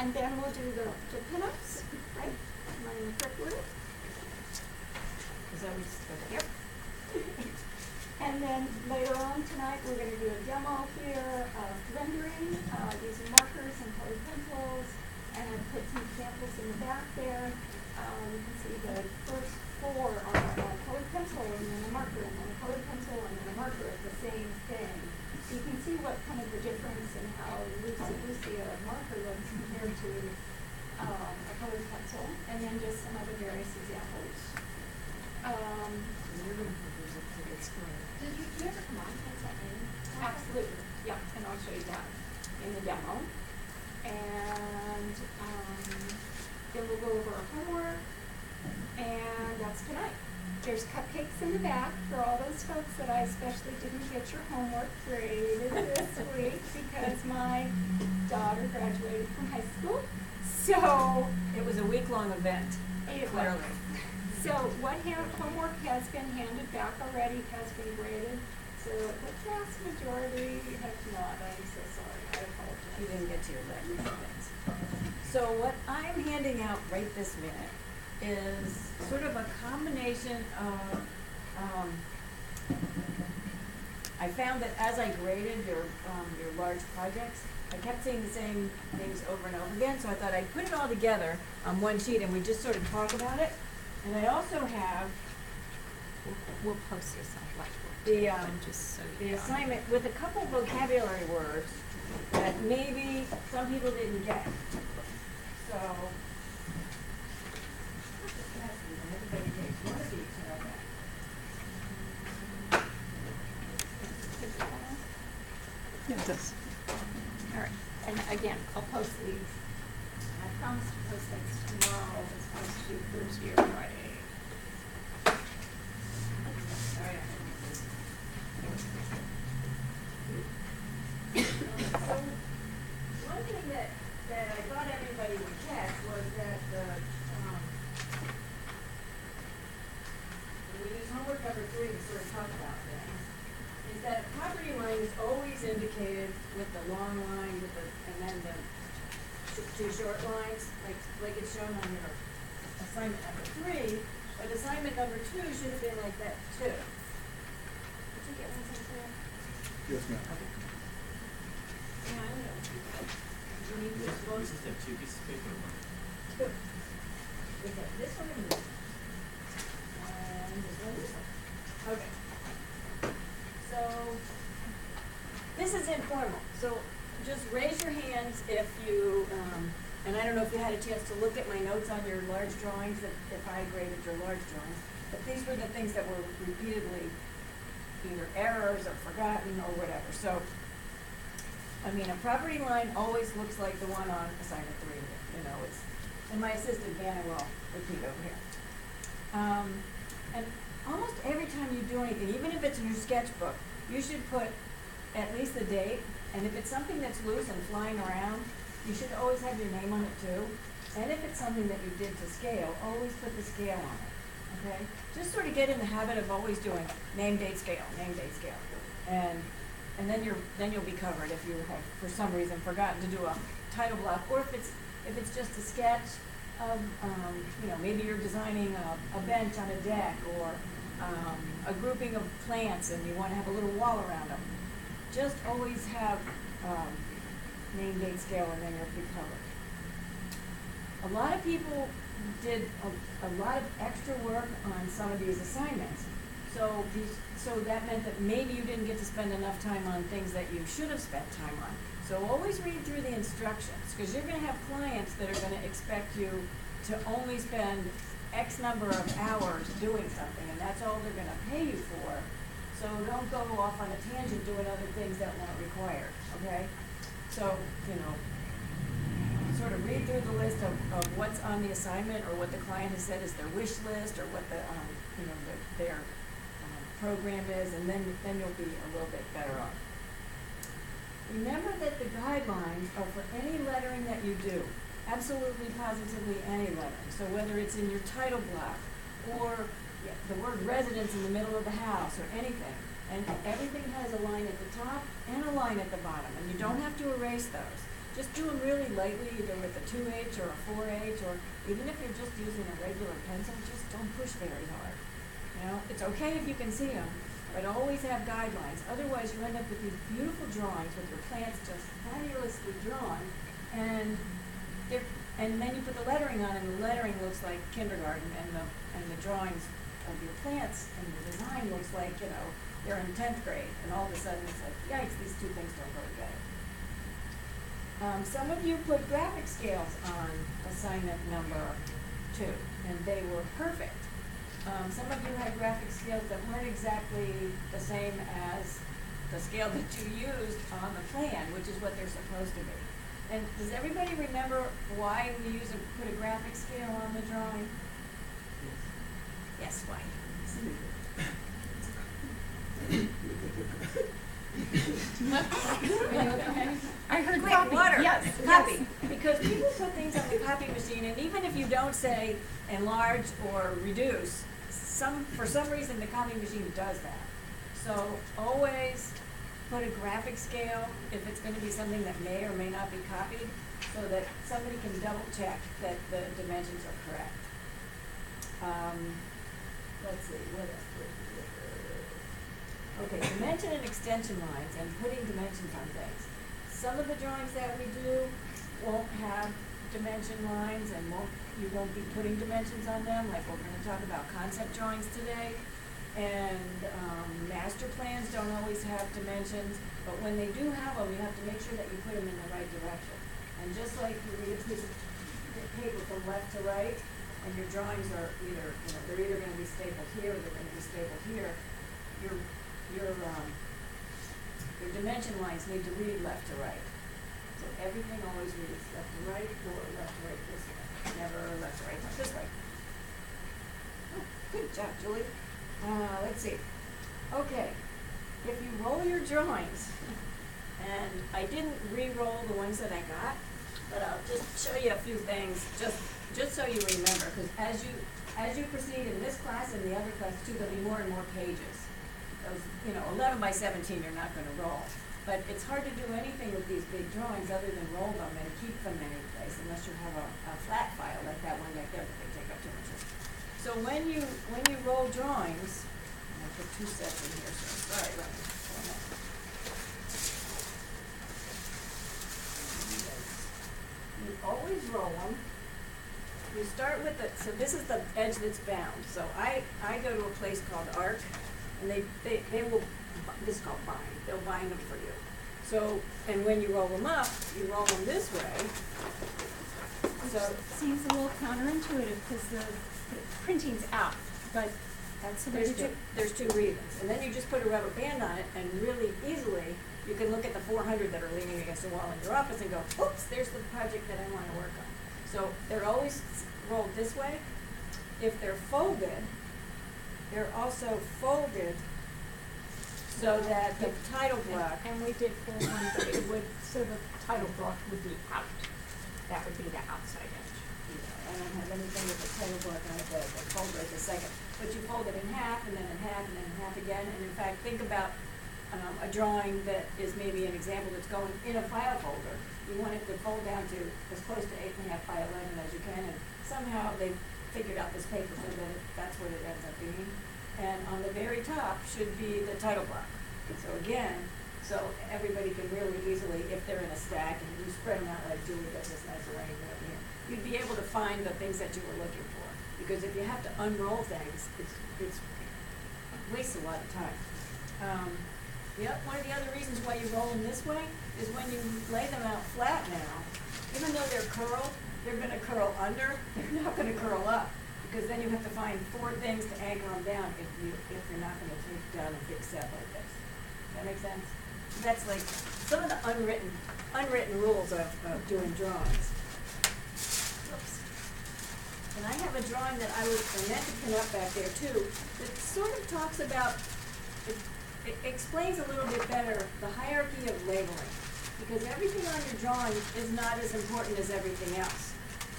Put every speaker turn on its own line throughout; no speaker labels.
And then we'll do the pinups, right? Am I in the correct order?
Is that what you said?
Yep. And then later on tonight, we're going to do a demo here of rendering using markers and colored pencils, and I've put some examples in the back there. You can see the first four are a colored pencil and then a marker, and then a colored pencil and then a marker at the same thing. So you can see what kind of the difference in how loosey-goosey a marker looks compared to a colored pencil, and then just some other various examples.
You're going to propose it to get square.
Did you ever come on pencil? Absolutely, yeah, and I'll show you that in the demo. And then we'll go over our homework, and that's tonight. There's cupcakes in the back for all those folks that I especially didn't get your homework graded this week because my daughter graduated from high school. So
It was a week-long event,
it
clearly.
was. So homework has been handed back already, has been graded. So the vast majority have not. I'm so sorry. I apologize.
You didn't get to your letters and things. So what I'm handing out right this minute is sort of a combination of, I found that as I graded your large projects, I kept seeing the same things over and over again, so I thought I'd put it all together on one sheet and we just sort of talk about it. And I also have
We'll post this on Blackboard.
the,
Just so
the
you know.
assignment with a couple vocabulary words that maybe some people didn't get. So, everybody takes one of each and okay.
Yeah, it does.
All right, and again, I'll post these. I promise to post things tomorrow as opposed to Thursday or Friday.
So, one thing that I thought everybody would catch was that we use homework number 3 to sort of talk about things, is that a property line is always indicated with the long line and then the two short lines, like it's shown on your assignment number 3, but assignment number 2 should have been like that too. Did you get one, Cynthia?
Yes, ma'am.
Yeah, I know. You need this one?
This is the 2 pieces of paper.
Two. We got this one and this one. And this one, this one. Okay. So, this is informal, so just raise your hands if you, and I don't know if you had a chance to look at my notes on your large drawings, if I graded your large drawings, but these were the things that were repeatedly either errors or forgotten or whatever. So, I mean, a property line always looks like the one on assignment 3, you know, it's, and my assistant Vanna will repeat over here. And almost every time you do anything, even if it's in your sketchbook, you should put at least the date, and if it's something that's loose and flying around, you should always have your name on it too. And if it's something that you did to scale, always put the scale on it, okay? Just sort of get in the habit of always doing name, date, scale, name, date, scale. And then you'll be covered if you have, for some reason, forgotten to do a title block, or if it's just a sketch of, you know, maybe you're designing a bench on a deck, or a grouping of plants and you want to have a little wall around them. Just always have name, date, scale, and then you'll be covered. A lot of people did a lot of extra work on some of these assignments. So that meant that maybe you didn't get to spend enough time on things that you should have spent time on. So always read through the instructions, because you're going to have clients that are going to expect you to only spend X number of hours doing something, and that's all they're going to pay you for. So don't go off on a tangent doing other things that weren't required, okay? So, you know, sort of read through the list of what's on the assignment, or what the client has said is their wish list, or what the, you know, their program is, and then you'll be a little bit better off. Remember that the guidelines are for any lettering that you do, absolutely positively any lettering. So whether it's in your title block, or the word residence in the middle of the house, or anything, and everything has a line at the top and a line at the bottom, and you don't have to erase those. just do them really lightly, either with a 2H or a 4H, or even if you're just using a regular pencil, just don't push very hard. You know, it's okay if you can see them, but always have guidelines. Otherwise, you end up with these beautiful drawings with your plants just fabulously drawn, and then you put the lettering on, and the lettering looks like kindergarten, and the drawings of your plants and the design looks like, you know, they're in 10th grade, and all of a sudden it's like, yikes, these two things don't go together. Some of you put graphic scales on assignment number 2, and they were perfect. Some of you had graphic scales that weren't exactly the same as the scale that you used on the plan, which is what they're supposed to be. And does everybody remember why we put a graphic scale on the drawing? Yes, why?
I heard
Quick,
copy.
water.
Yes,
Copy.
yes.
Because people put things on the copy machine, and even if you don't say enlarge or reduce, for some reason the copy machine does that. So always put a graphic scale if it's going to be something that may or may not be copied, so that somebody can double check that the dimensions are correct. Let's see, what else? Okay, dimension and extension lines and putting dimensions on things. Some of the drawings that we do won't have dimension lines and you won't be putting dimensions on them, like we're going to talk about concept drawings today. And master plans don't always have dimensions, but when they do have them, you have to make sure that you put them in the right direction. And just like you read a piece of paper from left to right, and your drawings are either, you know, they're either going to be stapled here or they're going to be stapled here, your dimension lines need to read left to right. So everything always reads left to right or left to right this way, never left to right this way. Oh, good job, Julie. Let's see. Okay, if you roll your drawings, and I didn't re-roll the ones that I got, but I'll just show you a few things, just so you remember, because as you proceed in this class and the other class too, there'll be more and more pages. Those, 11 by 17 you're not going to roll. But it's hard to do anything with these big drawings other than roll them and keep them in any place, unless you have a flat file like that one back there, but they take up too much room. So when you roll drawings, and I put 2 sets in here, so sorry about that. You always roll them. You start with so this is the edge that's bound. So I go to a place called ARC, and they will, this is called bind, they'll bind them for you. So, and when you roll them up, you roll them this way. So
Seems a little counterintuitive because the printing's out, but that's the way to do it.
there's 2 reasons. And then you just put a rubber band on it, and really easily, you can look at the 400 that are leaning against the wall in your office and go, oops, there's the project that I want to work on. So they're always rolled this way. If they're folded, they're also folded so that the title block,
And we did for one, but it would, so the title block would be out. That would be the outside edge.
I don't have anything with the title block on it that I can fold right this second. But you fold it in half, and then in half, and then in half again. And in fact, think about a drawing that is maybe an example that's going in a file folder. You want it to fold down to as close to 8.5 by 11 as you can, and somehow they figured out this paper so that that's what it ends up being. And on the very top should be the title block. So again, so everybody can really easily, if they're in a stack and you spread them out like Julie does this nice arrangement over here, you'd be able to find the things that you were looking for. Because if you have to unroll things, it wastes a lot of time. One of the other reasons why you roll them this way is when you lay them out flat now, even though they're curled, they're going to curl under, they're not going to curl up. Because then you have to find 4 things to anchor them down if you're not going to take down a big set like this. Does that make sense? That's like some of the unwritten rules of doing drawings. Oops. And I have a drawing that I meant to pin up back there too, that sort of talks about, it explains a little bit better the hierarchy of labeling. Because everything on your drawing is not as important as everything else.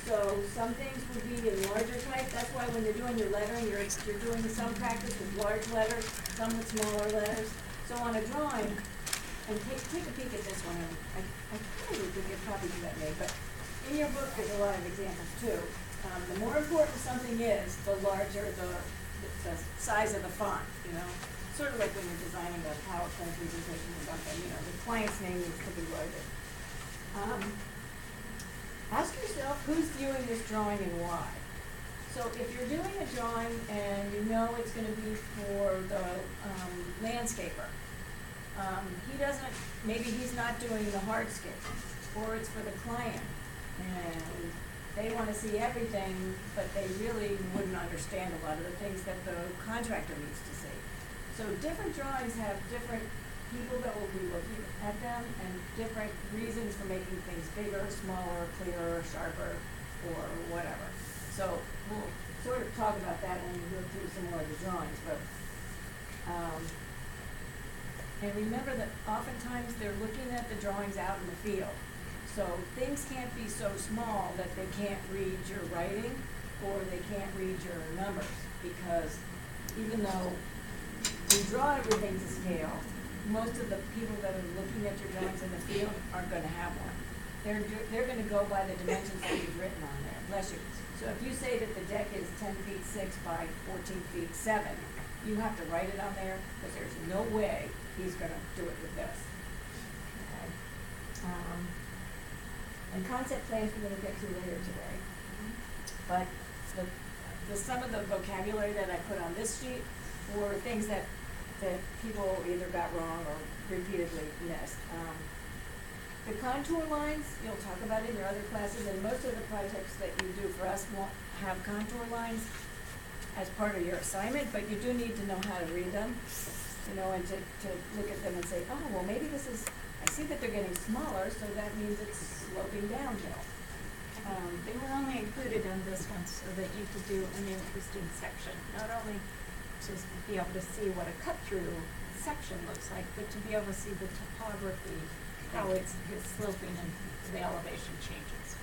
So some things would be in larger type. That's why when you're doing your lettering, you're doing some practice with large letters, some with smaller letters. So on a drawing, and take a peek at this one, and I probably would get copies of that made, but in your book, there's a lot of examples too. The more important something is, the larger the size of the font, you know? Sort of like when you're designing a PowerPoint presentation or something, you know, the client's name needs to be larger. Ask yourself who's viewing this drawing and why. So if you're doing a drawing and you know it's gonna be for the landscaper, maybe he's not doing the hardscape, or it's for the client, and they wanna see everything, but they really wouldn't understand a lot of the things that the contractor needs to see. So different drawings have different people that will be looking at them, and different reasons for making things bigger, smaller, clearer, sharper, or whatever. So we'll sort of talk about that when we go through some more of the drawings, but, and remember that oftentimes they're looking at the drawings out in the field. So things can't be so small that they can't read your writing, or they can't read your numbers, because even though we draw everything to scale, most of the people that are looking at your drawings in the field aren't gonna have one. They're gonna go by the dimensions that you've written on there, bless you. So if you say that the deck is 10 feet 6 by 14 feet 7, you have to write it on there, because there's no way he's gonna do it with this. Okay? And concept plans we're gonna get to later today. But some of the vocabulary that I put on this sheet were things that people either got wrong or repeatedly missed. The contour lines, you'll talk about in your other classes, and most of the projects that you do for us won't have contour lines as part of your assignment, but you do need to know how to read them, you know, and to look at them and say, oh, well, maybe this is, I see that they're getting smaller, so that means it's sloping downhill.
They were only included in this one so that you could do an interesting section, not only to be able to see what a cut-through section looks like, but to be able to see the topography, how it's sloping and the elevation changes.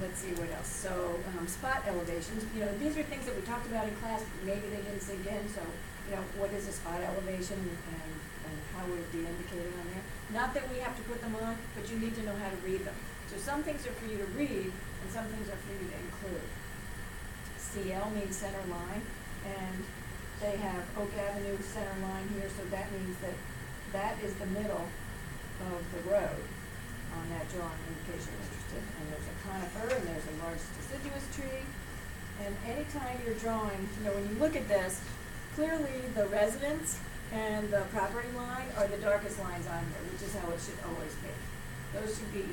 Let's see what else. So, spot elevations, you know, these are things that we talked about in class, but maybe they didn't sink in, so, you know, what is a spot elevation and how would it be indicated on there? Not that we have to put them on, but you need to know how to read them. So some things are for you to read, and some things are for you to include. CL means center line, and they have Oak Avenue center line here, so that means that that is the middle of the road on that drawing, in case you're interested. And there's a conifer, and there's a large deciduous tree. And anytime you're drawing, you know, when you look at this, clearly the residence and the property line are the darkest lines on here, which is how it should always be. Those should be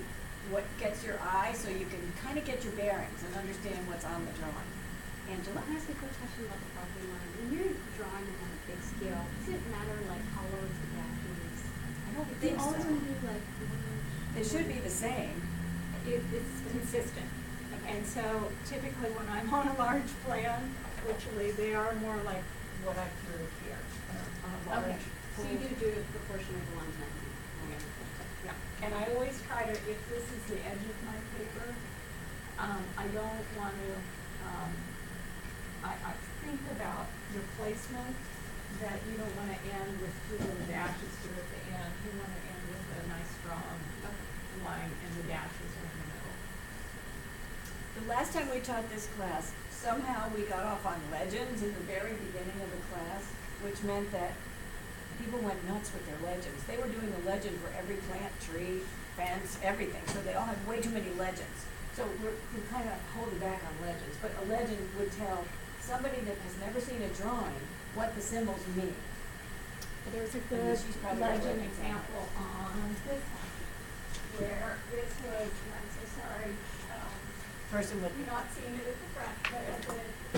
what gets your eye, so you can kind of get your bearings and understand what's on the drawing.
Angela, can I ask a quick question about the property line? When you're drawing it on a big scale, does it matter like how low the dash is?
I don't
They
think
always
so.
want to be like 1 inch.
It should be the same.
It's consistent. And so typically when I'm on a large plan, literally they are more like what I drew here, on a
Okay,
large.
so you do it proportionally to 110.
Yeah, and I always try to, if this is the edge of my paper, I don't want to, I think about your placement, that you don't want to end with two little dashes here at the end. You want to end with a nice strong line and the dashes are in the middle.
The last time we taught this class, somehow we got off on legends in the very beginning of the class, which meant that people went nuts with their legends. They were doing a legend for every plant, tree, fence, everything, so they all had way too many legends. So we're kind of holding back on legends, but a legend would tell somebody that has never seen a drawing what the symbols mean.
There's a
And
good
she's probably
legend
right.
example on this one, where this was, and I'm so sorry,
Person with,
you're not seeing it at the front, but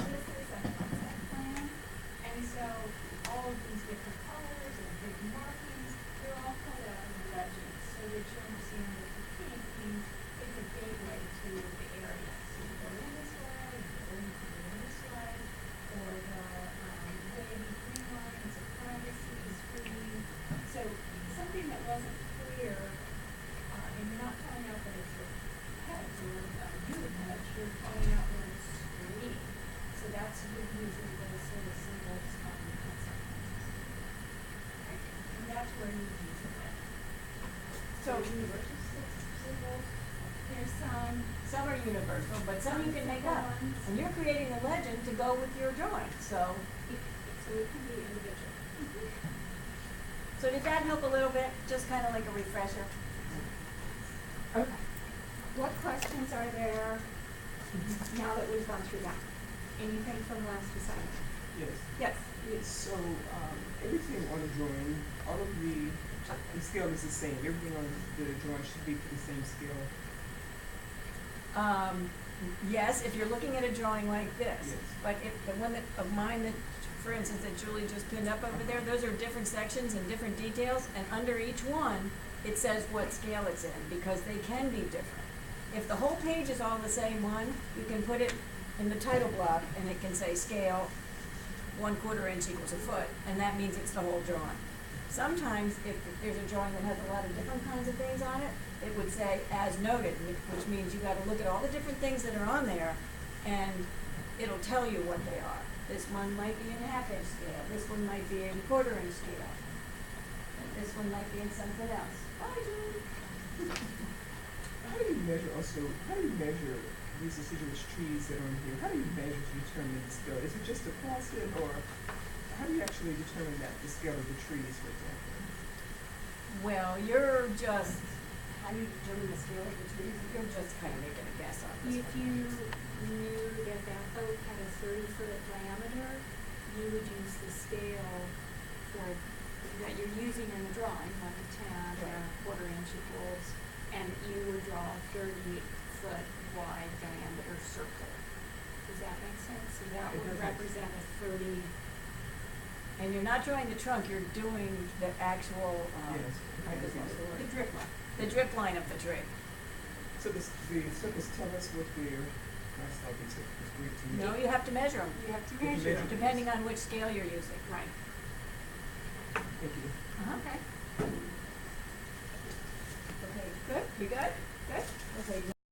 this is a concept plan. And so all of these different colors and big markings, they're all put out in the legend, so that you understand that the pink means it's a gateway to the area. So you go in this way, you go in this way, or the wavy green line is a privacy screen. So something that wasn't clear, and you're not calling out that it's a hedge or a unit hedge, you're calling out that it's green. So that's using those sort of symbols on the concept plans. And that's where you use
So-
universal symbols, there's some.
Some are universal, but some you can make up.
ones.
And you're creating a legend to go with your drawing, so.
So it can be individual.
So did that help a little bit? Just kind of like a refresher?
Okay. What questions are there now that we've gone through that? Anything from last assignment?
Yes.
Yes.
Yes, so, everything on the drawing, all of the scale is the same, everything on the drawing should be to the same scale.
Yes, if you're looking at a drawing like this.
Yes.
But if the one that, of mine that, for instance, that Julie just pinned up over there, those are different sections and different details, and under each one, it says what scale it's in, because they can be different. If the whole page is all the same one, you can put it in the title block, and it can say scale 1/4 inch equals a foot, and that means it's the whole drawing. Sometimes, if there's a drawing that has a lot of different kinds of things on it, it would say as noted, which means you gotta look at all the different things that are on there, and it'll tell you what they are. This one might be in 1/2 inch scale, this one might be in 1/4 inch scale, and this one might be in something else. Bye, Julie.
How do you measure these deciduous trees that are in here? How do you measure to determine the scale? Is it just across it, or how do you actually determine that, the scale of the trees, for example?
Well, you're just, how do you determine the scale of the trees? You're just kinda making a guess on this
If
one.
you knew that that oak had a 30-foot diameter, you would use the scale for, that you're using in the drawing, 1 to 10, or
Right.
1/4 inch equals, and you would draw a 30-foot wide diameter circle. Does that make sense? So that
It
would
does.
represent a 30.
And you're not drawing the trunk, you're doing the actual,
Yes.
I just lost the word.
The drip line.
The drip line of the tree.
So the circles tell us what their, that's how they took, it's great to me.
No, you have to measure them,
You have to
You can
measure
measure
them.
depending on which scale you're using.
Right.
Thank you.
Uh-huh.
Okay.
Okay, good, we good?